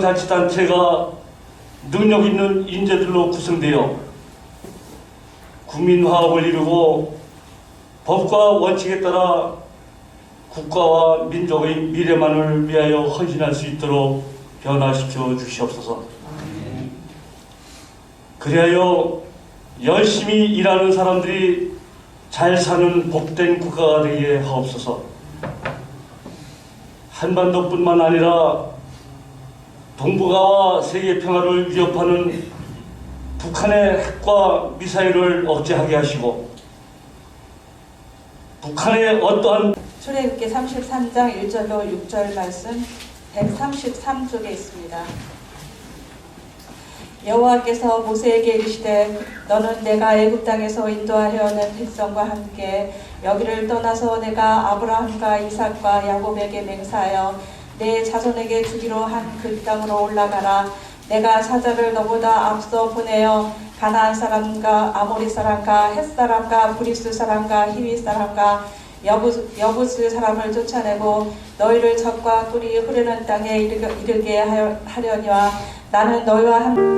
지방자치단체가 능력 있는 인재들로 구성되어 국민화합을 이루고 법과 원칙에 따라 국가와 민족의 미래만을 위하여 헌신할 수 있도록 변화시켜 주시옵소서. 그리하여 열심히 일하는 사람들이 잘 사는 복된 국가가 되게 하옵소서. 한반도뿐만 아니라 동북아와 세계 평화를 위협하는 북한의 핵과 미사일을 억제하게 하시고 북한의 어떠한 출애굽기 33장 1절로 6절 말씀 133쪽에 있습니다. 여호와께서 모세에게 이르시되 너는 내가 애굽 땅에서 인도하려 하는 백성과 함께 여기를 떠나서 내가 아브라함과 이삭과 야곱에게 맹세하여 내 자손에게 주기로 한 그 땅으로 올라가라. 내가 사자를 너보다 앞서 보내어 가나안 사람과 아모리 사람과 헷 사람과 브리스 사람과 히위 사람과 여부스 사람을 쫓아내고 너희를 적과 꿀이 흐르는 땅에 이르게 하려니와 나는 너희와 함께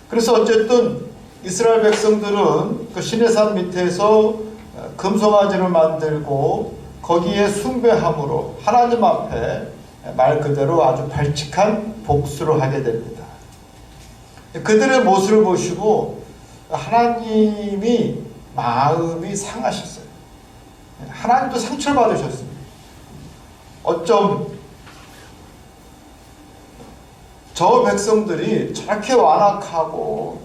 그래서 어쨌든 이스라엘 백성들은 그 시내산 밑에서 금송아지를 만들고 거기에 숭배함으로 하나님 앞에 말 그대로 아주 발칙한 복수를 하게 됩니다. 그들의 모습을 보시고 하나님이 마음이 상하셨어요. 하나님도 상처를 받으셨습니다. 어쩜 저 백성들이 저렇게 완악하고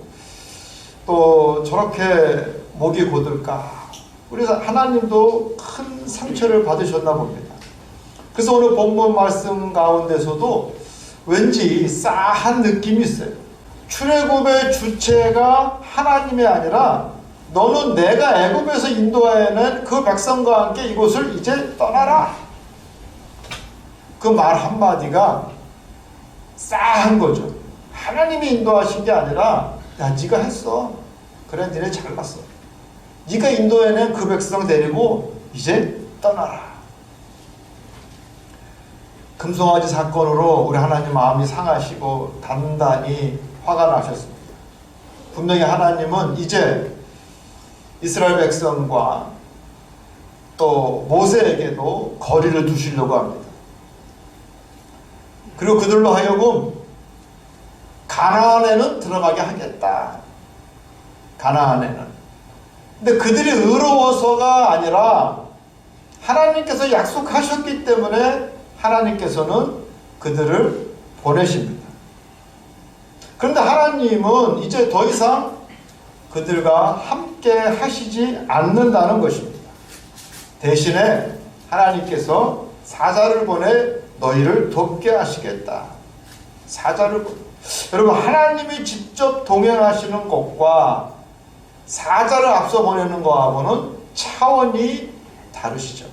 또 저렇게 목이 곧을까? 그래서 하나님도 큰 상처를 받으셨나 봅니다. 그래서 오늘 본문 말씀 가운데서도 왠지 싸한 느낌이 있어요. 출애굽의 주체가 하나님이 아니라 너는 내가 애굽에서 인도하여낸 그 백성과 함께 이곳을 이제 떠나라. 그 말 한마디가 싸한 거죠. 하나님이 인도하신 게 아니라 야 네가 했어. 그래 니네 잘났어. 네가 인도해낸 그 백성 데리고 이제 떠나라. 금송아지 사건으로 우리 하나님 마음이 상하시고 단단히 화가 나셨습니다. 분명히 하나님은 이제 이스라엘 백성과 또 모세에게도 거리를 두시려고 합니다. 그리고 그들로 하여금 가나안에는 들어가게 하겠다. 가나안에는. 근데 그들이 의로워서가 아니라 하나님께서 약속하셨기 때문에 하나님께서는 그들을 보내십니다. 그런데 하나님은 이제 더 이상 그들과 함께 하시지 않는다는 것입니다. 대신에 하나님께서 사자를 보내 너희를 돕게 하시겠다. 사자를 보내. 여러분, 하나님이 직접 동행하시는 것과 사자를 앞서 보내는 것하고는 차원이 다르시죠.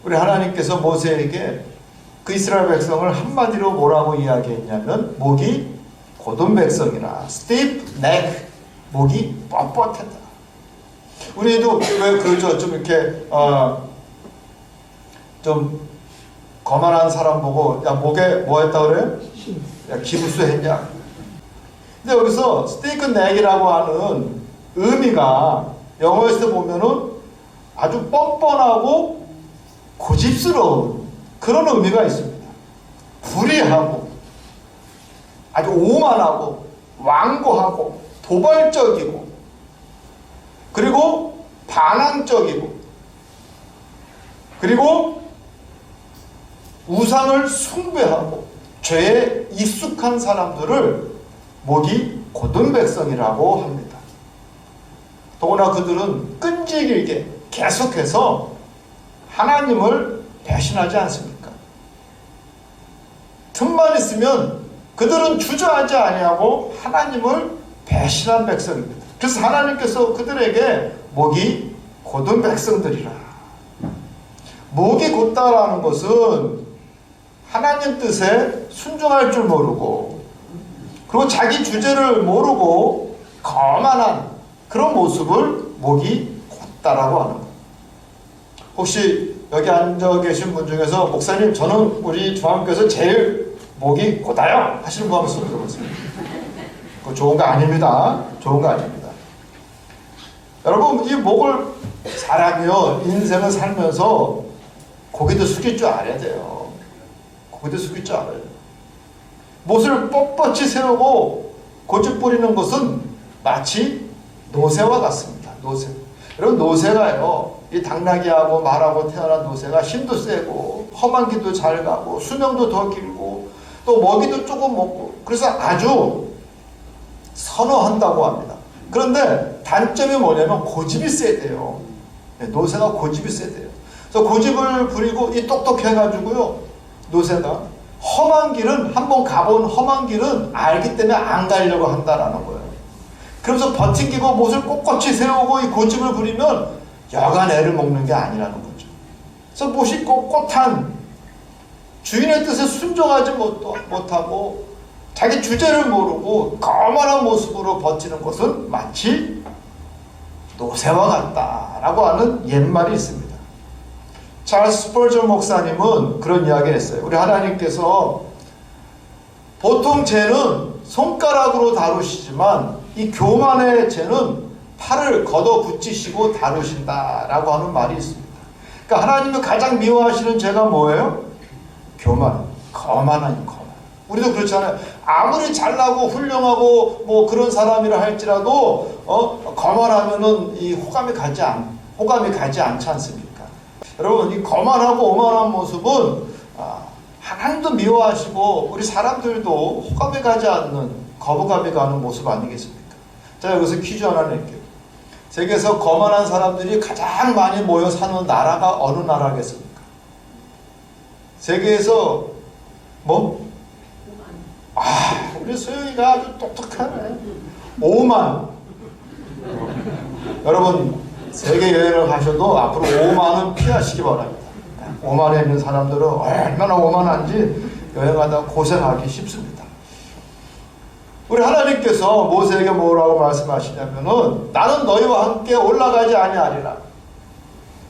우리 하나님께서 모세에게 그 이스라엘 백성을 한마디로 뭐라고 이야기했냐면 목이 곧은 백성이라, stiff neck, 목이 뻣뻣했다. 우리도 왜 그러죠? 좀 이렇게 좀 거만한 사람 보고 야 목에 뭐 했다 그래요? 야 기부수 했냐? 근데 여기서 스테이크 넥이라고 하는 의미가 영어에서 보면은 아주 뻔뻔하고 고집스러운 그런 의미가 있습니다. 불의하고 아주 오만하고 완고하고 도발적이고 그리고 반항적이고 그리고 우상을 숭배하고 죄에 익숙한 사람들을 목이 곧은 백성이라고 합니다. 더구나 그들은 끈질기게 계속해서 하나님을 배신하지 않습니까? 틈만 있으면 그들은 주저하지 아니하고 하나님을 배신한 백성입니다. 그래서 하나님께서 그들에게 목이 곧은 백성들이라. 목이 곧다라는 것은 하나님 뜻에 순종할 줄 모르고 그리고 자기 주제를 모르고 거만한 그런 모습을 목이 곧다라고 하는 거예요. 혹시 여기 앉아 계신 분 중에서 목사님 저는 우리 중앙교회에서 제일 목이 곧아요 하시는 분 한번 손 들어보세요. 그거 좋은 거 아닙니다. 좋은 거 아닙니다. 여러분 이 목을 사람이요 인생을 살면서 고개도 숙일 줄 알아야 돼요. 고개도 숙일 줄 알아요. 못을 뻣뻣이 세우고 고집 부리는 것은 마치 노새와 같습니다. 노새. 여러분 노새가요 이 당나귀하고 말하고 태어난 노새가 힘도 세고 험한 길도 잘 가고 수명도 더 길고 또 먹이도 조금 먹고 그래서 아주 선호한다고 합니다. 그런데 단점이 뭐냐면 고집이 세대요. 노새가 고집이 세대요. 그래서 고집을 부리고 이 똑똑해가지고요 노새가 험한 길은 한번 가본 험한 길은 알기 때문에 안 가려고 한다라는 거예요. 그러면서 버팅기고 못을 꼿꼿이 세우고 이 고집을 부리면 여간 애를 먹는 게 아니라는 거죠. 그래서 못이 꼿꼿한 주인의 뜻에 순종하지 못하고 자기 주제를 모르고 거만한 모습으로 버티는 것은 마치 노새와 같다라고 하는 옛말이 있습니다. 찰스 스펄전 목사님은 그런 이야기를 했어요. 우리 하나님께서 보통 죄는 손가락으로 다루시지만 이 교만의 죄는 팔을 걷어 붙이시고 다루신다라고 하는 말이 있습니다. 그러니까 하나님이 가장 미워하시는 죄가 뭐예요? 교만, 거만한 거만. 우리도 그렇잖아요. 아무리 잘나고 훌륭하고 뭐 그런 사람이라 할지라도 거만하면은 이 호감이 가지 않지 않습니까? 여러분 이 거만하고 오만한 모습은 하나님도 미워하시고 우리 사람들도 호감이 가지 않는 거부감이 가는 모습 아니겠습니까? 자 여기서 퀴즈 하나 낼게요. 세계에서 거만한 사람들이 가장 많이 모여 사는 나라가 어느 나라겠습니까? 세계에서 뭐? 우리 소영이가 아주 똑똑하네. 오만. 여러분 세계 여행을 가셔도 앞으로 오만은 피하시기 바랍니다. 오만에 있는 사람들은 얼마나 오만한지 여행하다 고생하기 쉽습니다. 우리 하나님께서 모세에게 뭐라고 말씀하시냐면은 나는 너희와 함께 올라가지 아니하리라.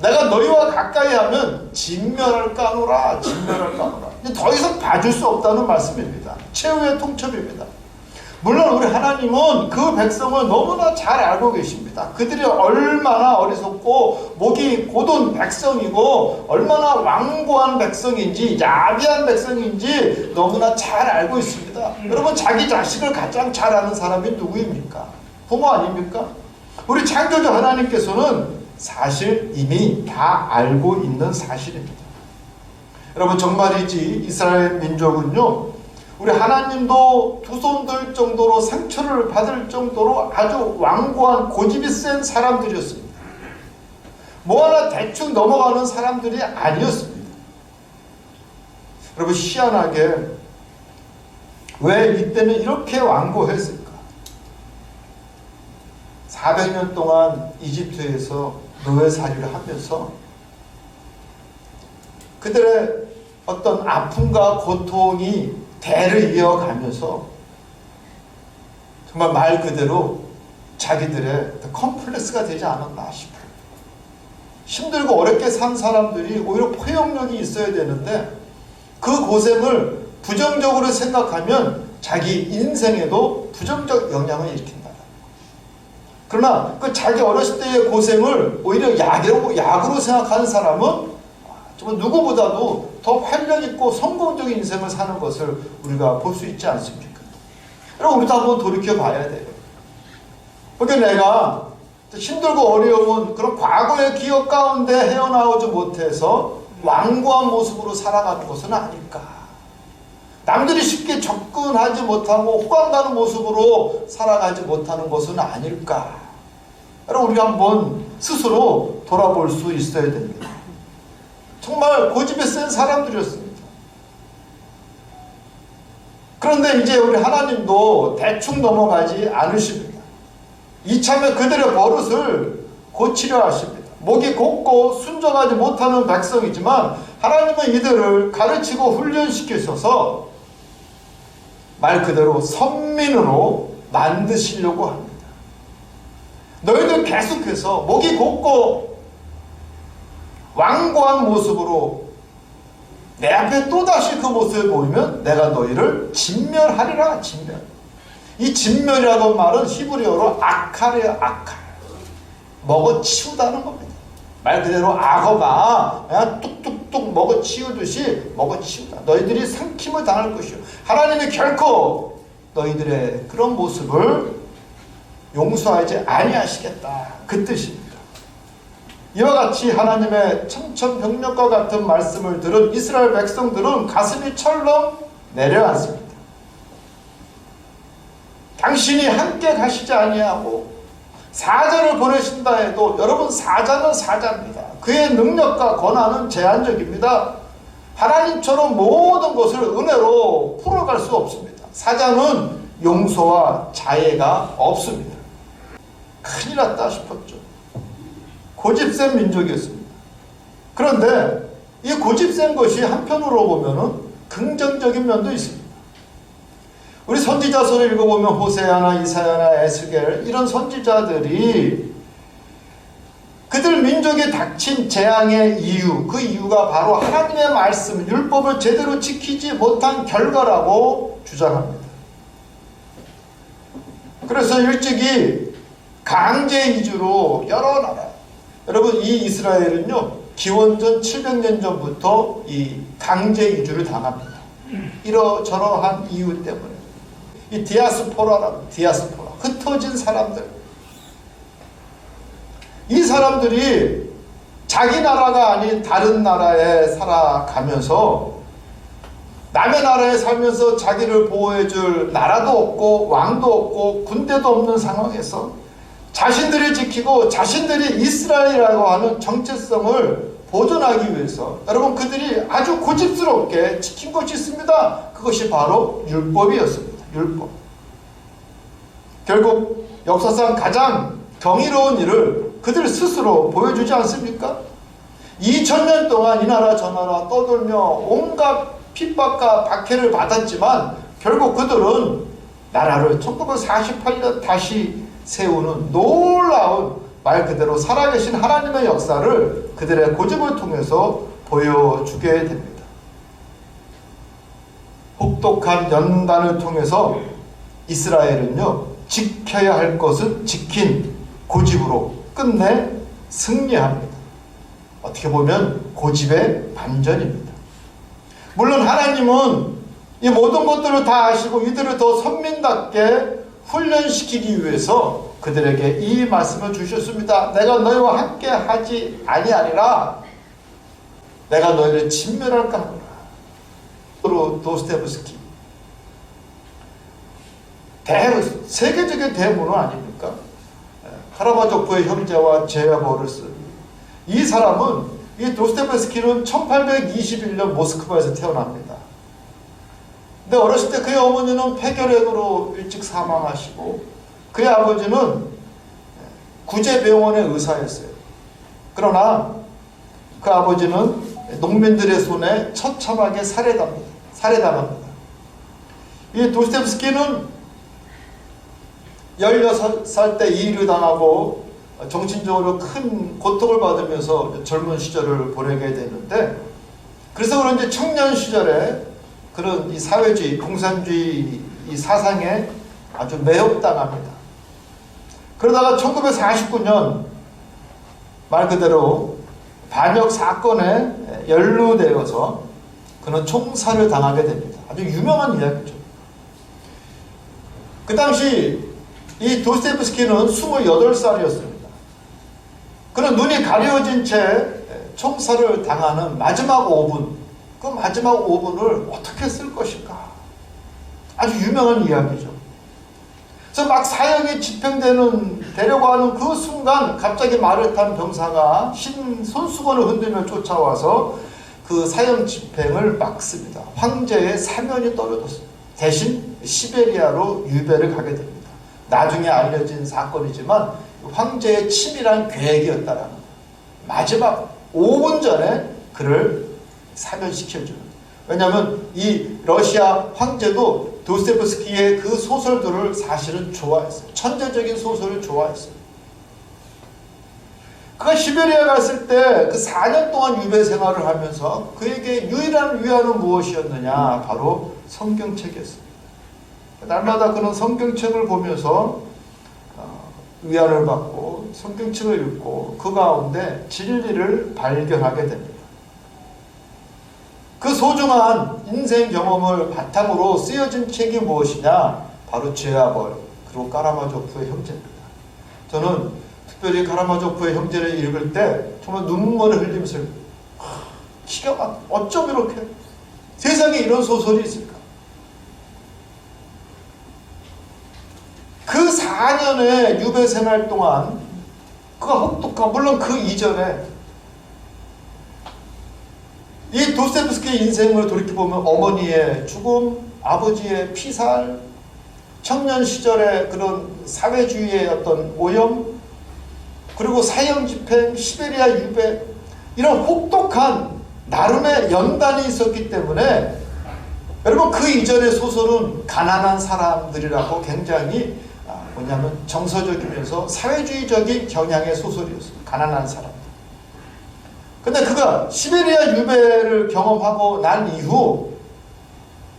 내가 너희와 가까이 하면 진멸을 까노라. 진멸을 까노라. 더 이상 봐줄 수 없다는 말씀입니다. 최후의 통첩입니다. 물론 우리 하나님은 그 백성을 너무나 잘 알고 계십니다. 그들이 얼마나 어리석고 목이 곧은 백성이고 얼마나 완고한 백성인지 야비한 백성인지 너무나 잘 알고 있습니다. 여러분 자기 자식을 가장 잘 아는 사람이 누구입니까? 부모 아닙니까? 우리 창조주 하나님께서는 사실 이미 다 알고 있는 사실입니다. 여러분 정말이지 이스라엘 민족은요 우리 하나님도 두 손 들 정도로 상처를 받을 정도로 아주 완고한 고집이 센 사람들이었습니다. 뭐 하나 대충 넘어가는 사람들이 아니었습니다. 여러분 희한하게 왜 이때는 이렇게 완고했을까? 400년 동안 이집트에서 노예살이를 하면서 그들의 어떤 아픔과 고통이 대를 이어가면서 정말 말 그대로 자기들의 컴플렉스가 되지 않았나 싶어요. 힘들고 어렵게 산 사람들이 오히려 포용력이 있어야 되는데 그 고생을 부정적으로 생각하면 자기 인생에도 부정적 영향을 일으킨다. 그러나 그 자기 어렸을 때의 고생을 오히려 약으로 생각하는 사람은 정말 누구보다도 더 활력있고 성공적인 인생을 사는 것을 우리가 볼 수 있지 않습니까? 여러분, 우리도 한번 돌이켜 봐야 돼요. 그러니까 내가 힘들고 어려운 그런 과거의 기억 가운데 헤어나오지 못해서 완고한 모습으로 살아가는 것은 아닐까. 남들이 쉽게 접근하지 못하고 호감가는 모습으로 살아가지 못하는 것은 아닐까. 여러분, 우리가 한번 스스로 돌아볼 수 있어야 됩니다. 정말 고집에 센 사람들이었습니다. 그런데 이제 우리 하나님도 대충 넘어가지 않으십니다. 이참에 그들의 버릇을 고치려 하십니다. 목이 곱고 순종하지 못하는 백성이지만 하나님은 이들을 가르치고 훈련시키셔서 말 그대로 선민으로 만드시려고 합니다. 너희들 계속해서 목이 곱고 완고한 모습으로 내 앞에 또다시 그 모습을 보이면 내가 너희를 진멸하리라. 진멸. 이 진멸이라는 말은 히브리어로 아칼이에요. 아칼. 먹어치우다는 겁니다. 말 그대로 악어가 그냥 뚝뚝뚝 먹어치우듯이 먹어치우다. 너희들이 삼킴을 당할 것이요. 하나님이 결코 너희들의 그런 모습을 용서하지 아니하시겠다. 그 뜻입니다. 이와 같이 하나님의 천천병력과 같은 말씀을 들은 이스라엘 백성들은 가슴이 철렁 내려앉습니다. 당신이 함께 가시지 아니하고 사자를 보내신다 해도 여러분, 사자는 사자입니다. 그의 능력과 권한은 제한적입니다. 하나님처럼 모든 것을 은혜로 풀어갈 수 없습니다. 사자는 용서와 자애가 없습니다. 큰일 났다 싶었죠. 고집센 민족이었습니다. 그런데 이 고집센 것이 한편으로 보면은 긍정적인 면도 있습니다. 우리 선지자서를 읽어보면 호세아나 이사야나 에스겔 이런 선지자들이 그들 민족에 닥친 재앙의 이유, 그 이유가 바로 하나님의 말씀, 율법을 제대로 지키지 못한 결과라고 주장합니다. 그래서 일찍이 강제 이주로 여러 나라, 여러분, 이 이스라엘은요 기원전 700년 전부터 이 강제 이주를 당합니다. 이러저러한 이유 때문에 이 디아스포라라고, 디아스포라, 흩어진 사람들, 이 사람들이 자기 나라가 아닌 다른 나라에 살아가면서 남의 나라에 살면서 자기를 보호해줄 나라도 없고 왕도 없고 군대도 없는 상황에서 자신들을 지키고 자신들이 이스라엘이라고 하는 정체성을 보존하기 위해서 여러분, 그들이 아주 고집스럽게 지킨 것이 있습니다. 그것이 바로 율법이었습니다. 율법. 결국 역사상 가장 경이로운 일을 그들 스스로 보여주지 않습니까? 2000년 동안 이 나라 저 나라 떠돌며 온갖 핍박과 박해를 받았지만 결국 그들은 나라를 1948년 다시 세우는 놀라운, 말 그대로 살아계신 하나님의 역사를 그들의 고집을 통해서 보여주게 됩니다. 혹독한 연단을 통해서 이스라엘은요 지켜야 할 것은 지킨 고집으로 끝내 승리합니다. 어떻게 보면 고집의 반전입니다. 물론 하나님은 이 모든 것들을 다 아시고 이들을 더 선민답게 훈련시키기 위해서 그들에게 이 말씀을 주셨습니다. 내가 너희와 함께 하지 아니하리라. 내가 너희를 진멸할까 하노라. 도스토옙스키, 세계적인 대문호 아닙니까? 카라마조프의 형제와 제야버를 쓴 이 사람은, 이 도스토옙스키는 1821년 모스크바에서 태어납니다. 근데 어렸을 때 그의 어머니는 폐결핵으로 일찍 사망하시고 그의 아버지는 구제병원의 의사였어요. 그러나 그 아버지는 농민들의 손에 처참하게 살해당합니다. 이 도스토옙스키는 16살 때 이의를 당하고 정신적으로 큰 고통을 받으면서 젊은 시절을 보내게 되는데, 그래서 그런지 청년 시절에 그런 이 사회주의, 공산주의 이 사상에 아주 매혹당합니다. 그러다가 1949년 말 그대로 반역 사건에 연루되어서 그는 총살을 당하게 됩니다. 아주 유명한 이야기죠. 그 당시 이 도스토옙스키는 28살이었습니다. 그는 눈이 가려진 채 총살을 당하는 마지막 5분, 그 마지막 5분을 어떻게 쓸 것인가? 아주 유명한 이야기죠. 그래서 막 사형이 집행되려고 하는 그 순간 갑자기 말을 탄 병사가 손수건을 흔들며 쫓아와서 그 사형 집행을 막습니다. 황제의 사면이 떨어졌습니다. 대신 시베리아로 유배를 가게 됩니다. 나중에 알려진 사건이지만 황제의 치밀한 계획이었다라는 거예요. 마지막 5분 전에 그를 사면시켜주는. 왜냐하면 이 러시아 황제도 도스토옙스키의 그 소설들을 사실은 좋아했어요. 천재적인 소설을 좋아했어요. 그가 시베리아 갔을 때 그 4년 동안 유배 생활을 하면서 그에게 유일한 위안은 무엇이었느냐? 바로 성경책이었습니다. 날마다 그는 성경책을 보면서 위안을 받고 성경책을 읽고 그 가운데 진리를 발견하게 됩니다. 그 소중한 인생 경험을 바탕으로 쓰여진 책이 무엇이냐? 바로 죄와 벌, 그리고 카라마조프의 형제입니다. 저는 특별히 카라마조프의 형제를 읽을 때 정말 눈물을 흘리면서 기가 막 어쩜 이렇게 세상에 이런 소설이 있을까? 그 4년의 유배 생활 동안 그가 혹독한, 물론 그 이전에 이 도스토옙스키의 인생을 돌이켜보면 어머니의 죽음, 아버지의 피살, 청년 시절의 그런 사회주의의 어떤 오염, 그리고 사형 집행, 시베리아 유배, 이런 혹독한 나름의 연단이 있었기 때문에 여러분 그 이전의 소설은 가난한 사람들이라고 굉장히 뭐냐면 정서적이면서 사회주의적인 경향의 소설이었어요. 가난한 사람. 근데 그가 시베리아 유배를 경험하고 난 이후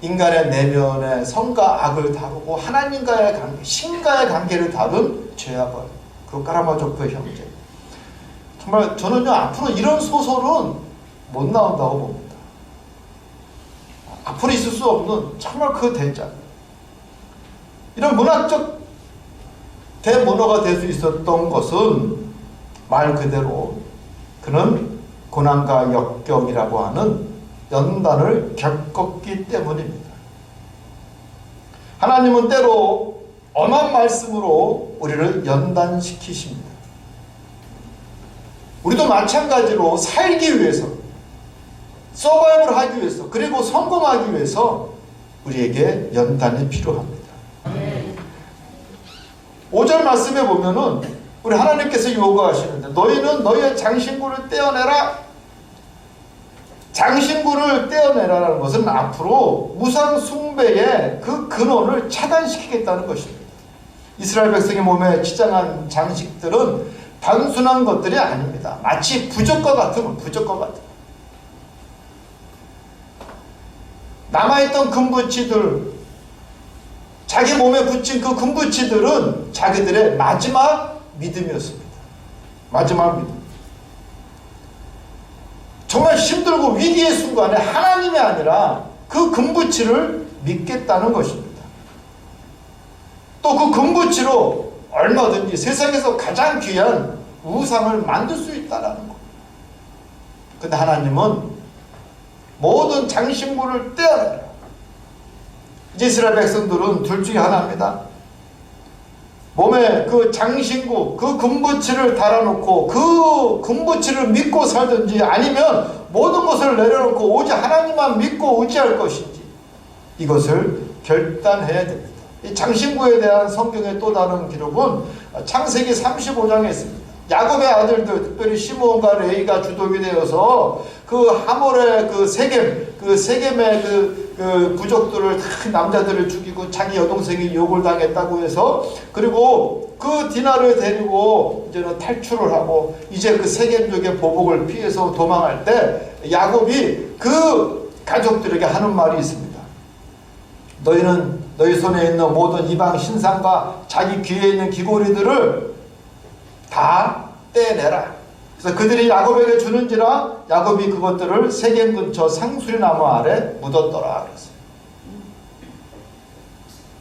인간의 내면의 선과 악을 다루고 하나님과의 관계, 신과의 관계를 다룬 죄와 벌, 그리고 카라마조프의 형제. 정말 저는요 앞으로 이런 소설은 못 나온다고 봅니다. 앞으로 있을 수 없는 정말 그 대작. 이런 문학적 대문호가 될 수 있었던 것은 말 그대로 그는 고난과 역경이라고 하는 연단을 겪었기 때문입니다. 하나님은 때로 엄한 말씀으로 우리를 연단시키십니다. 우리도 마찬가지로 살기 위해서, 서바이벌 하기 위해서, 그리고 성공하기 위해서 우리에게 연단이 필요합니다. 5절 말씀에 보면은 우리 하나님께서 요구하시는데 너희는 너희의 장신구를 떼어내라. 장신구를 떼어내라는 것은 앞으로 무상 숭배의 그 근원을 차단시키겠다는 것입니다. 이스라엘 백성의 몸에 치장한 장식들은 단순한 것들이 아닙니다. 마치 부적과 같은 남아있던 금붙이들, 자기 몸에 붙인 그 금붙이들은 자기들의 마지막 믿음이었습니다. 마지막 믿음. 정말 힘들고 위기의 순간에 하나님이 아니라 그 금붙이를 믿겠다는 것입니다. 또 그 금붙이로 얼마든지 세상에서 가장 귀한 우상을 만들 수 있다는 것. 근데 하나님은 모든 장신구를 떼어내라. 이제 이스라엘 백성들은 둘 중에 하나입니다. 몸에 그 장신구, 그 금붙이를 달아놓고 그 금붙이를 믿고 살든지, 아니면 모든 것을 내려놓고 오직 하나님만 믿고 의지할 것인지, 이것을 결단해야 됩니다. 이 장신구에 대한 성경의 또 다른 기록은 창세기 35장에 있습니다. 야곱의 아들들, 특별히 시므온과 레위가 주독이 되어서 그 하몰의 그 세겜의 그 부족들을 다 남자들을 죽이고 자기 여동생이 욕을 당했다고 해서, 그리고 그 디나를 데리고 이제는 탈출을 하고 이제 그 세겜족의 보복을 피해서 도망할 때 야곱이 그 가족들에게 하는 말이 있습니다. 너희는 너희 손에 있는 모든 이방 신상과 자기 귀에 있는 귀고리들을 다 떼내라. 그래서 그들이 야곱에게 주는지라 야곱이 그것들을 세겜 근처 상수리 나무 아래 묻었더라 그랬어요.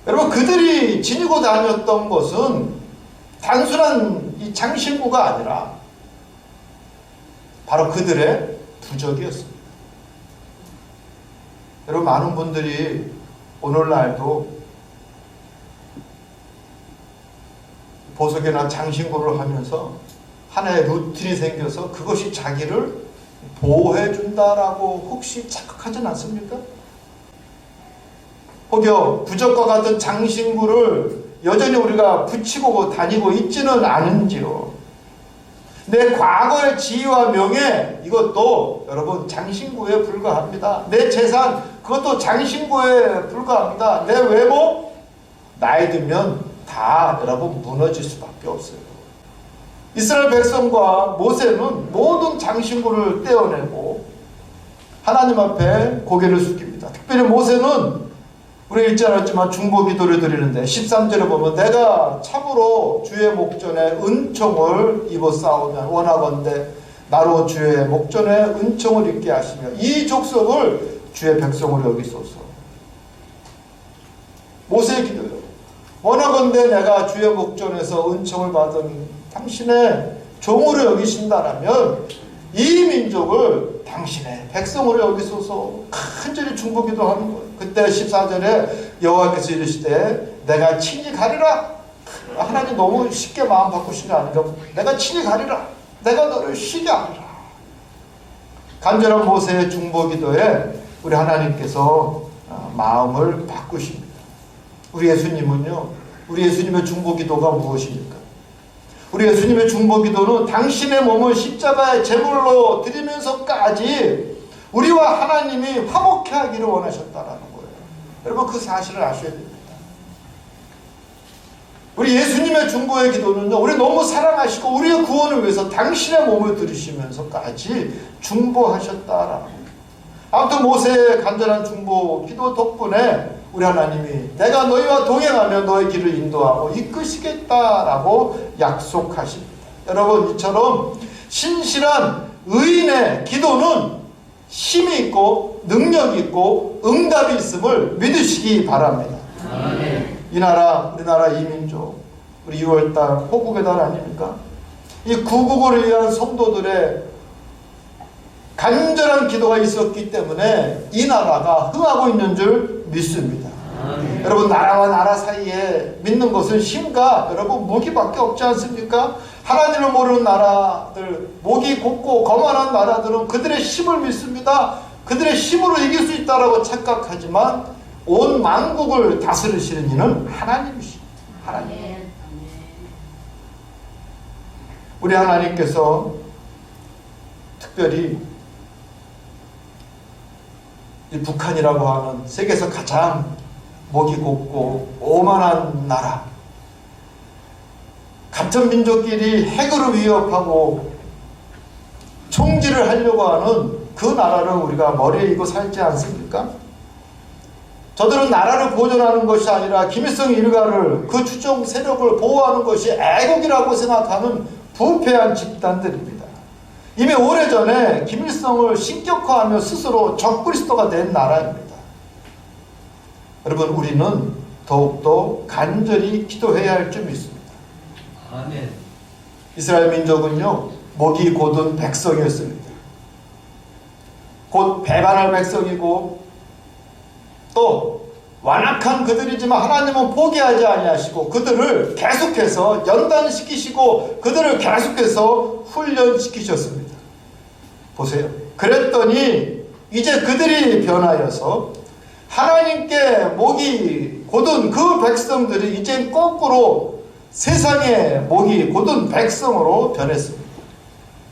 여러분, 그들이 지니고 다녔던 것은 단순한 이 장신구가 아니라 바로 그들의 부적이었습니다. 여러분, 많은 분들이 오늘날도 보석이나 장신구를 하면서 하나의 루틴이 생겨서 그것이 자기를 보호해준다라고 혹시 착각하진 않습니까? 혹여 부적과 같은 장신구를 여전히 우리가 붙이고 다니고 있지는 않은지요. 내 과거의 지위와 명예, 이것도 여러분 장신구에 불과합니다. 내 재산, 그것도 장신구에 불과합니다. 내 외모, 나이 들면 다 여러분 무너질 수밖에 없어요. 이스라엘 백성과 모세는 모든 장신구를 떼어내고 하나님 앞에 고개를 숙입니다. 특별히 모세는 우리 읽지 않았지만 중보기도를 드리는데 13절에 보면 내가 참으로 주의 목전에 은총을 입었사오면 원하건대 나로 주의 목전에 은총을 입게 하시며 이 족속을 주의 백성으로 여기소서. 모세의 기도요. 원하건대 내가 주의 목전에서 은총을 받은 당신의 종으로 여기신다라면 이 민족을 당신의 백성으로 여기소서. 간절히 중보기도 하는 거예요. 그때 14절에 여호와께서 이르시되 내가 친히 가리라. 하나님 너무 쉽게 마음 바꾸신 게 아니라 내가 친히 가리라. 내가 너를 쉬게 하리라. 간절한 모세의 중보기도에 우리 하나님께서 마음을 바꾸십니다. 우리 예수님은요, 우리 예수님의 중보기도가 무엇입니까? 우리 예수님의 중보기도는 당신의 몸을 십자가의 제물로 드리면서까지 우리와 하나님이 화목해 하기를 원하셨다라는 거예요. 여러분, 그 사실을 아셔야 됩니다. 우리 예수님의 중보의 기도는요, 우리 너무 사랑하시고 우리의 구원을 위해서 당신의 몸을 들이시면서까지 중보하셨다라는 거예요. 아무튼 모세의 간절한 중보 기도 덕분에 우리 하나님이 내가 너희와 동행하며 너의 길을 인도하고 이끄시겠다라고 약속하십니다. 여러분, 이처럼 신실한 의인의 기도는 힘이 있고 능력이 있고 응답이 있음을 믿으시기 바랍니다. 아멘. 이 나라, 우리나라 이민족, 우리 6월달 호국의 달 아닙니까? 이 구국을 위한 성도들의 간절한 기도가 있었기 때문에 이 나라가 흥하고 있는 줄 믿습니다. 여러분, 나라와 나라 사이에 믿는 것은 힘과 여러분 무기밖에 없지 않습니까? 하나님을 모르는 나라들, 목이 곱고 거만한 나라들은 그들의 힘을 믿습니다. 그들의 힘으로 이길 수 있다라고 착각하지만 온 만국을 다스리시는 이는 하나님이십니다. 하나님. 우리 하나님께서 특별히 이 북한이라고 하는 세계에서 가장 목이 곱고 오만한 나라, 같은 민족끼리 핵으로 위협하고 총질을 하려고 하는 그 나라를 우리가 머리에 이고 살지 않습니까? 저들은 나라를 보존하는 것이 아니라 김일성 일가를, 그 추종 세력을 보호하는 것이 애국이라고 생각하는 부패한 집단들입니다. 이미 오래전에 김일성을 신격화하며 스스로 적그리스도가 된 나라입니다. 여러분, 우리는 더욱더 간절히 기도해야 할 점이 있습니다. 아멘. 이스라엘 민족은요, 목이 곧은 백성이었습니다. 곧 배반할 백성이고 또 완악한 그들이지만 하나님은 포기하지 아니하시고 그들을 계속해서 연단시키시고 그들을 계속해서 훈련시키셨습니다. 보세요. 그랬더니 이제 그들이 변하여서 하나님께 목이 곧은 그 백성들이 이제 거꾸로 세상의 목이 곧은 백성으로 변했습니다.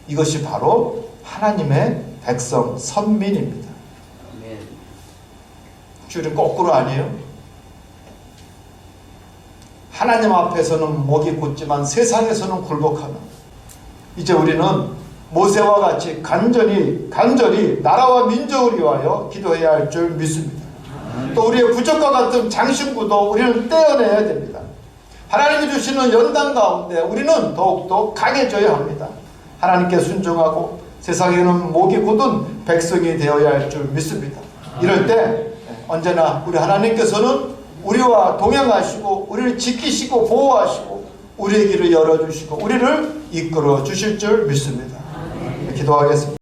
이것이 바로 하나님의 백성 선민입니다. 줄이 거꾸로 아니에요? 하나님 앞에서는 목이 곧지만 세상에서는 굴복하는, 이제 우리는 모세와 같이 간절히 나라와 민족을 위하여 기도해야 할 줄 믿습니다. 또 우리의 부족과 같은 장신구도 우리는 떼어내야 됩니다. 하나님이 주시는 연단 가운데 우리는 더욱더 강해져야 합니다. 하나님께 순종하고 세상에는 목이 곧은 백성이 되어야 할 줄 믿습니다. 이럴 때 언제나 우리 하나님께서는 우리와 동행하시고 우리를 지키시고 보호하시고 우리의 길을 열어주시고 우리를 이끌어 주실 줄 믿습니다. 기도하겠습니다.